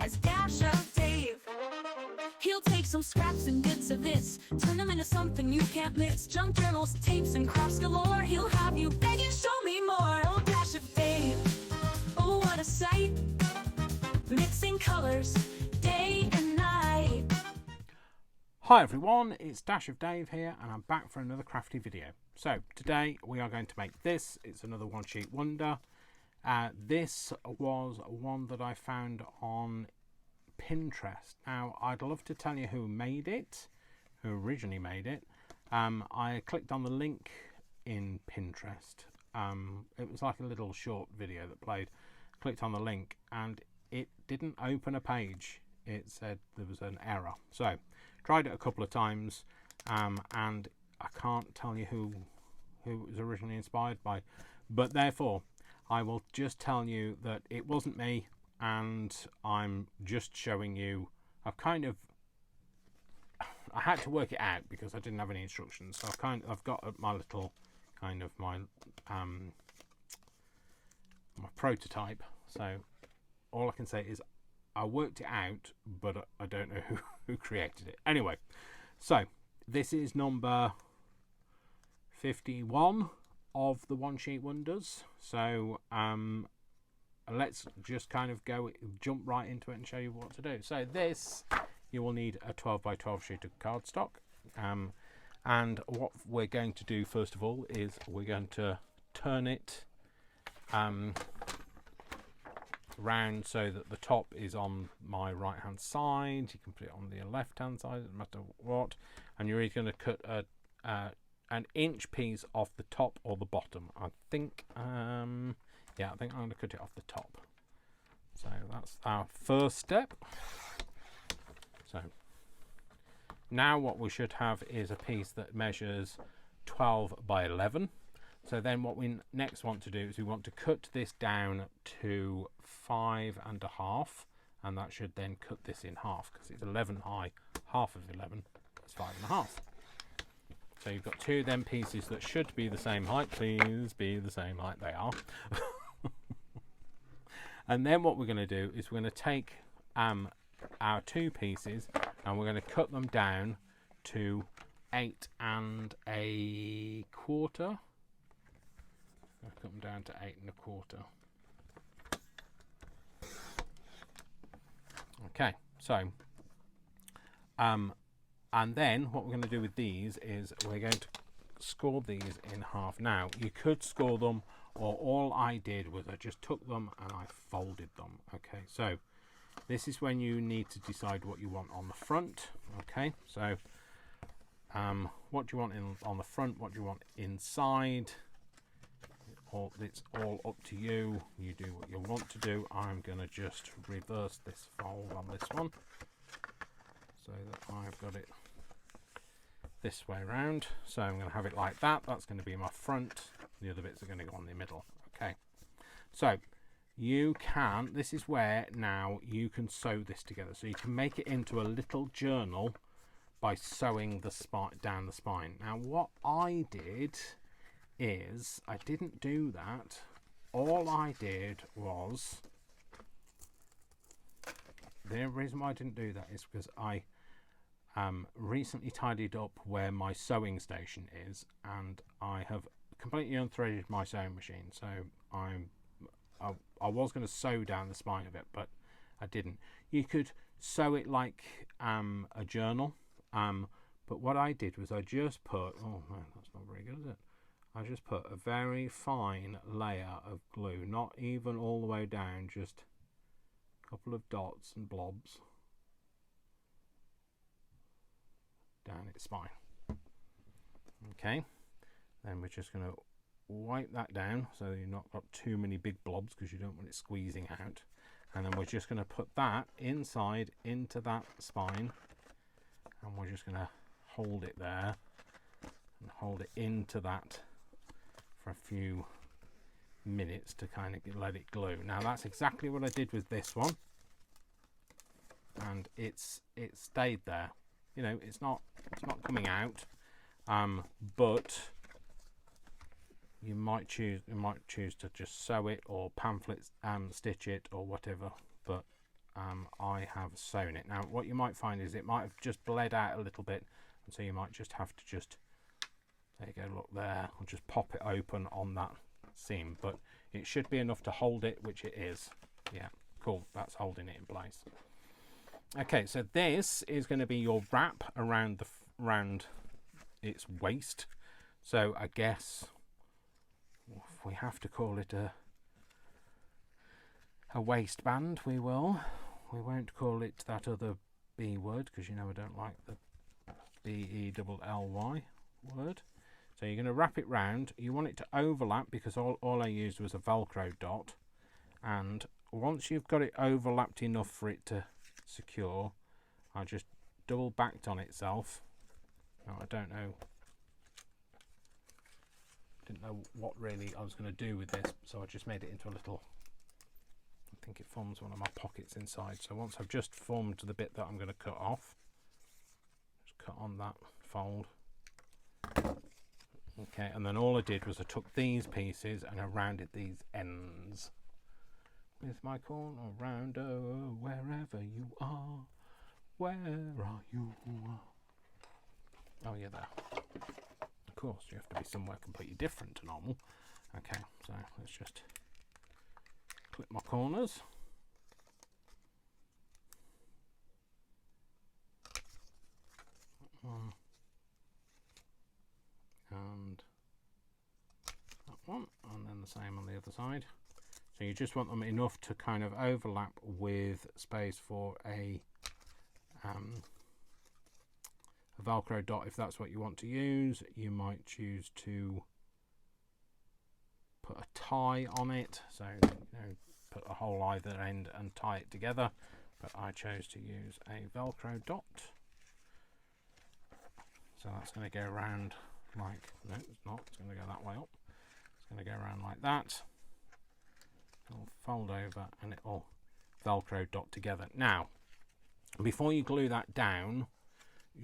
as Dash of Dave. He'll take some scraps and bits of this, turn them into something you can't miss. Junk journals, tapes, and crafts galore. He'll have you begging, show me more. Oh, Dash of Dave, oh, what a sight. Mixing colors, day and night. Hi everyone, it's Dash of Dave here, and I'm back for another crafty video. So today we are going to make this. It's another one sheet wonder. This was one that I found on Pinterest. Now I'd love to tell you who made it, who originally made it. I clicked on the link in Pinterest. It was like a little short video that played. Clicked on the link and it didn't open a page. It said there was an error. So tried it a couple of times, and I can't tell you who it was originally inspired by, but therefore I will just tell you that it wasn't me, and I'm just showing you. I had to work it out because I didn't have any instructions, so I've got my little kind of my prototype. So all I can say is I worked it out, but I don't know who created it. Anyway, so this is number 51 of the One Sheet Wonders. So let's just kind of jump right into it and show you what to do. So this, you will need a 12 by 12 sheet of cardstock. And what we're going to do first of all is we're going to turn it round so that the top is on my right hand side. You can put it on the left hand side, no matter what, and you're either going to cut an inch piece off the top or the bottom. I think yeah, I think I'm going to cut it off the top. So that's our first step. So now what we should have is a piece that measures 12 by 11. So then what we next want to do is we want to cut this down to 5.5, and that should then cut this in half because it's 11 high. Half of 11 is 5.5. So you've got two of them pieces that should be the same height. Please be the same height. They are. And then what we're going to do is we're going to take our two pieces and we're going to cut them down to 8 1/4. I'll cut them down to 8 1/4. Okay, so and then what we're going to do with these is we're going to score these in half. Now you could score them, or all I did was I just took them and I folded them. Okay, so this is when you need to decide what you want on the front. Okay, so what do you want on the front, what do you want inside? It's all up to you. You do what you want to do. I'm going to just reverse this fold on this one so that I've got it this way around. So I'm going to have it like that. That's going to be my front. The other bits are going to go on the middle. Okay. So this is where now you can sew this together. So you can make it into a little journal by sewing the down the spine. Now what I did is I didn't do that. All I did was, the reason why I didn't do that is because I recently tidied up where my sewing station is, and I have completely unthreaded my sewing machine. So I was going to sew down the spine of it, but I didn't. You could sew it like a journal, but what I did was I just put, oh man, that's not very good, is it? I just put a very fine layer of glue, not even all the way down, just a couple of dots and blobs down its spine. Okay, then we're just going to wipe that down so you've not got too many big blobs because you don't want it squeezing out. And then we're just going to put that inside into that spine, and we're just going to hold it there and hold it into that for a few minutes to kind of let it glue. Now that's exactly what I did with this one, and it stayed there. You know, it's not coming out, but you might choose to just sew it or pamphlet stitch it or whatever. But I have sewn it. Now what you might find is it might have just bled out a little bit, and so you might just have to just, there you go, look there, I'll just pop it open on that seam, but it should be enough to hold it, which it is. Yeah, cool, that's holding it in place. Okay, so this is going to be your wrap around the round its waist. So I guess if we have to call it a waistband, we will. We won't call it that other B word, because you know I don't like the B-E-double-L-Y word. So you're going to wrap it round. You want it to overlap, because all I used was a Velcro dot. And once you've got it overlapped enough for it to secure, I just double backed on itself. Now I didn't know what really I was going to do with this, so I just made it into a little, I think it forms one of my pockets inside. So once I've just formed the bit that I'm going to cut off, just cut on that fold. Okay, and then all I did was I took these pieces and I rounded these ends with my corner rounder. Wherever you are, where are you? Oh yeah, there. Of course, you have to be somewhere completely different to normal. Okay, so let's just clip my corners. One. And that one, and then the same on the other side. So you just want them enough to kind of overlap with space for a Velcro dot if that's what you want to use. You might choose to put a tie on it, so you know, put a hole either end and tie it together, but I chose to use a Velcro dot. So that's going to go around like, no it's not, it's going to go that way up, it's going to go around like that, it'll fold over and it'll Velcro dot together. Now before you glue that down,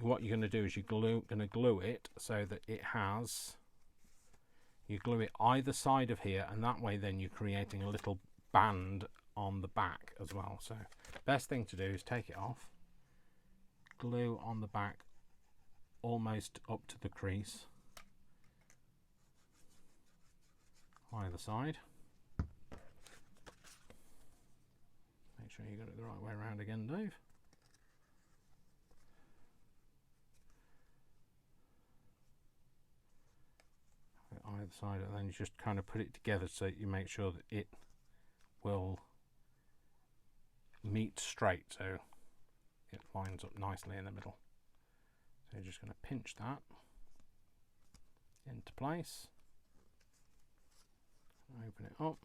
what you're going to do is you're going to glue it so that it has, you glue it either side of here, and that way then you're creating a little band on the back as well. So best thing to do is take it off, glue on the back almost up to the crease, either side. Make sure you got it the right way around again, Dave. Either side, and then you just kind of put it together so that you make sure that it will meet straight, so it lines up nicely in the middle. So you're just going to pinch that into place, open it up,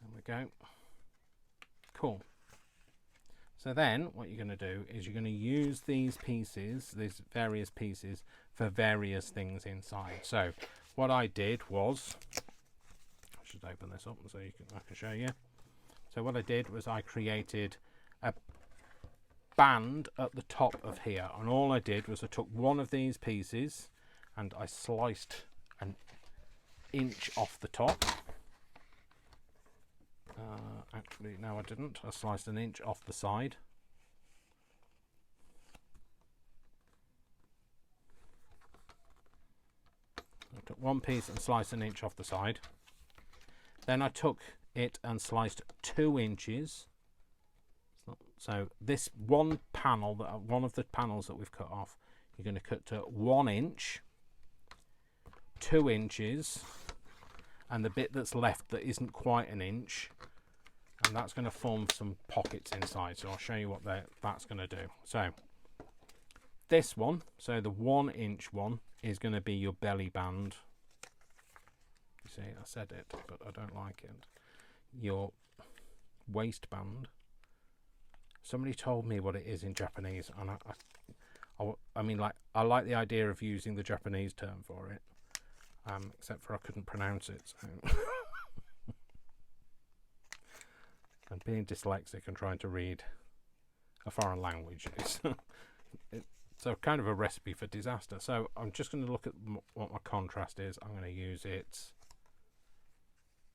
there we go, cool. So then what you're going to do is you're going to use these pieces, these various pieces, for various things inside. So what I did was, I should open this up so I can show you. So what I did was I created a band at the top of here, and all I did was I took one of these pieces and I sliced an inch off the top. Actually, no I didn't. I sliced an inch off the side. I took one piece and sliced an inch off the side. Then I took it and sliced 2 inches. So this one panel, one of the panels that we've cut off, you're going to cut to 1 inch, 2 inches, and the bit that's left that isn't quite an inch, and that's going to form some pockets inside. So I'll show you what that's going to do. So this one, so the 1 inch one, is going to be your belly band. You see, I said it, but I don't like it. Your waistband. Somebody told me what it is in Japanese, and I mean, like, I like the idea of using the Japanese term for it, except for I couldn't pronounce it. So. And being dyslexic and trying to read a foreign language is so kind of a recipe for disaster. So I'm just going to look at what my contrast is. I'm going to use it.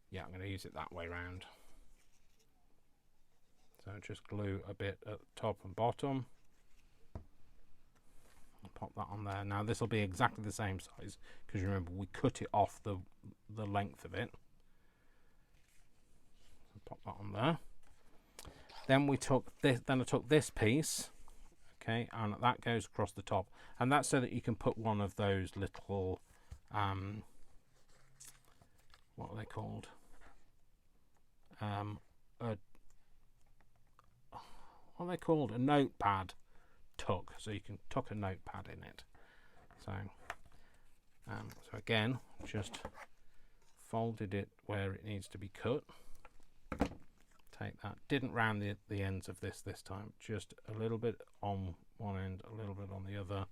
Yeah, I'm going to use it that way round. So just glue a bit at the top and bottom. Pop that on there. Now this will be exactly the same size because remember we cut it off the length of it. So pop that on there. Then we took this. Then I took this piece, okay, and that goes across the top, and that's so that you can put one of those little, what are they called? What are they called? A notepad tuck, so you can tuck a notepad in it. So again, just folded it where it needs to be cut. Take that. Didn't round the ends of this time. Just a little bit on one end, a little bit on the other,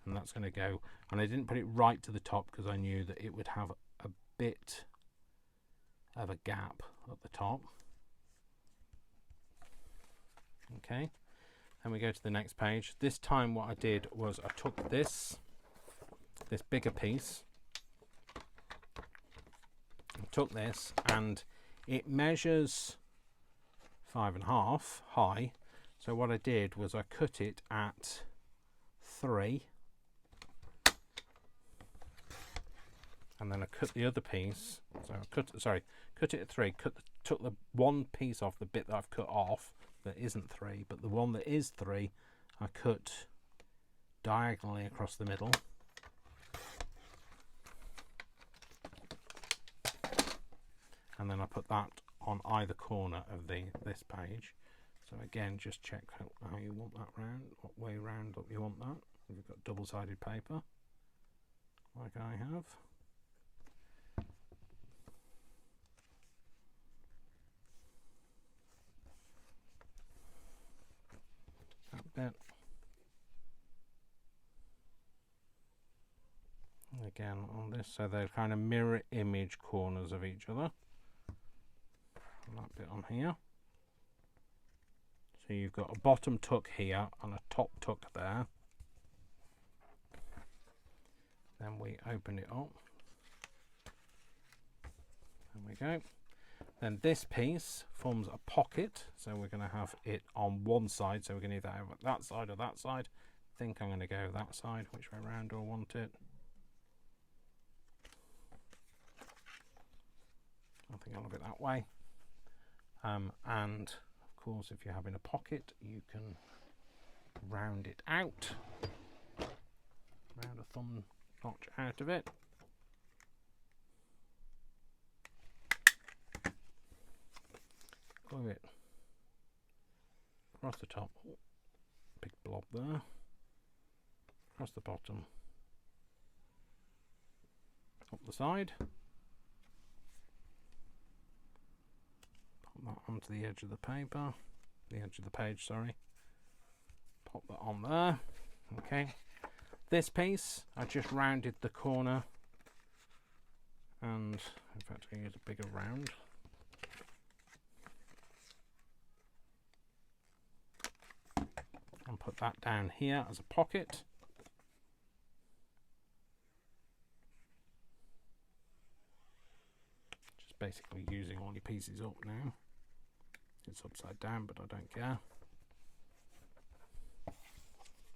and that's going to go. And I didn't put it right to the top because I knew that it would have a bit of a gap at the top. Okay. Then we go to the next page. This time what I did was I took this bigger piece, I took this, and it measures 5.5 high. So what I did was I cut it at 3, and then I cut the other piece. So I cut it at 3. Took the one piece off the bit that I've cut off that isn't 3, but the one that is 3 I cut diagonally across the middle, and then I put that on either corner of this page. So again, just check how you want that round, what way round you want that. If you've got double-sided paper like I have. Bit. Again on this, so they're kind of mirror image corners of each other. And that bit on here. So you've got a bottom tuck here and a top tuck there. Then we open it up. There we go. Then this piece forms a pocket, so we're going to have it on one side, so we're going to either have it that side or that side. I think I'm going to go that side. Which way around do I want it? I think I'll have it that way. And of course, if you're having a pocket, you can round it out, round a thumb notch out of it. Glue it across the top, big blob there, across the bottom, up the side, pop that onto the edge of the paper, the edge of the page, sorry, pop that on there. Okay, this piece I just rounded the corner, and in fact I use a bigger round. And put that down here as a pocket. Just basically using all your pieces up now. It's upside down, but I don't care.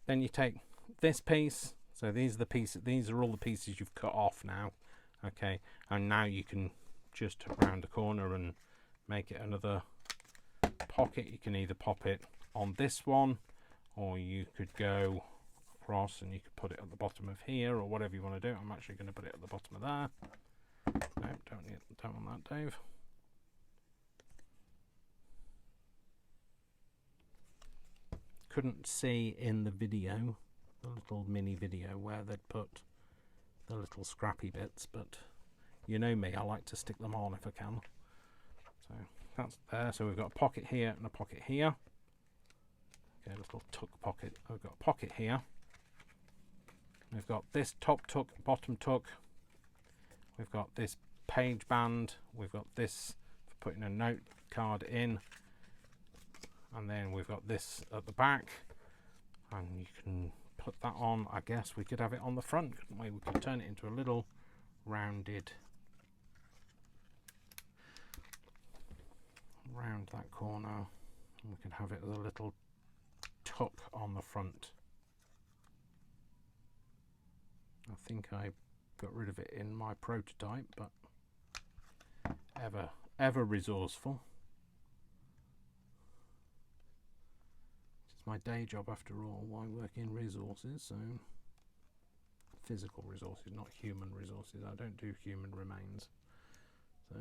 Then you take this piece. So these are the pieces. These are all the pieces you've cut off now. Okay, and now you can just round the corner and make it another pocket. You can either pop it on this one, or you could go across and you could put it at the bottom of here, or whatever you want to do. I'm actually going to put it at the bottom of there. No, don't want that, Dave. Couldn't see in the video, the little mini video, where they'd put the little scrappy bits, but you know me, I like to stick them on if I can. So that's there. So we've got a pocket here and a pocket here. Okay, a little tuck pocket. We've got a pocket here. We've got this top tuck, bottom tuck. We've got this page band. We've got this for putting a note card in. And then we've got this at the back. And you can put that on. I guess we could have it on the front, couldn't we? We could turn it into a little rounded, round that corner. And we can have it as a little tuck on the front. I think I got rid of it in my prototype, but ever resourceful. It's my day job after all. Why work in resources? So physical resources, not human resources. I don't do human remains. So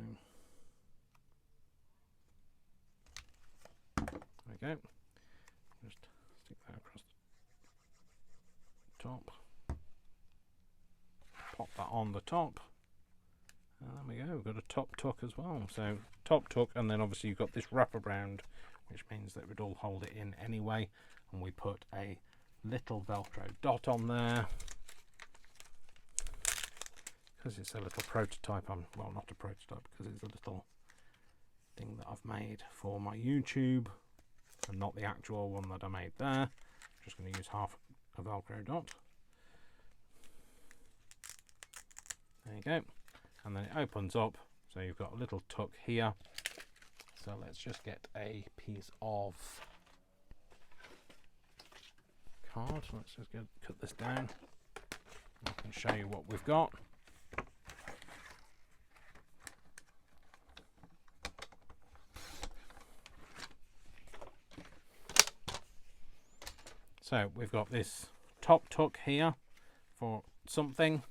there we go. Just stick that across the top. Pop that on the top. And there we go. We've got a top tuck as well. So top tuck, and then obviously you've got this wraparound, which means that we'd all hold it in anyway. And we put a little Velcro dot on there. Because it's a little prototype, well, not a prototype, because it's a little thing that I've made for my YouTube, and not the actual one that I made there. I'm just going to use half a Velcro dot. There you go. And then it opens up, so you've got a little tuck here. So let's just get a piece of card. Let's just cut this down. I can show you what we've got. So we've got this top tuck here for something,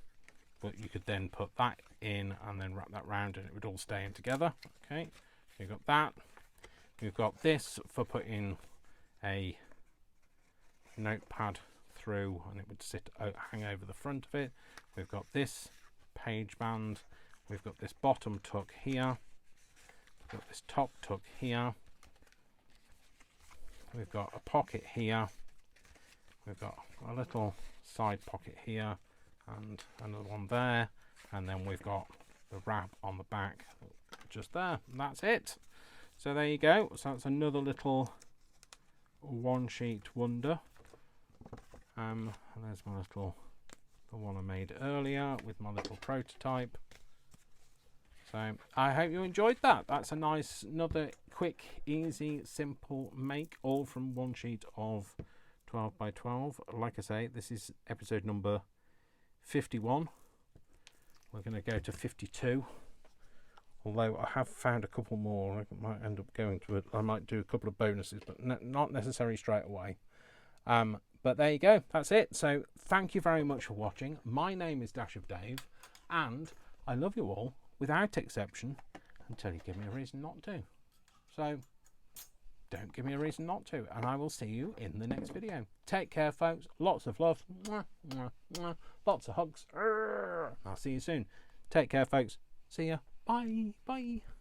but you could then put that in and then wrap that round and it would all stay in together. Okay, you've got that. We've got this for putting a notepad through and it would hang over the front of it. We've got this page band. We've got this bottom tuck here. We've got this top tuck here. We've got a pocket here. We've got a little side pocket here and another one there, and then we've got the wrap on the back just there, and that's it. So there you go. So that's another little one sheet wonder. And there's my little, the one I made earlier with my little prototype. So I hope you enjoyed that. That's a nice, another quick, easy, simple make, all from one sheet of 12 by 12. Like I say, this is episode number 51. We're going to go to 52, although I have found a couple more. I might end up going to it. I might do a couple of bonuses, but not necessarily straight away. But there you go, that's it. So thank you very much for watching. My name is Dash of Dave, and I love you all without exception until you give me a reason not to. So don't give me a reason not to, and I will see you in the next video. Take care, folks. Lots of love. Mwah, mwah, mwah. Lots of hugs. I'll see you soon. Take care, folks. See ya. Bye. Bye.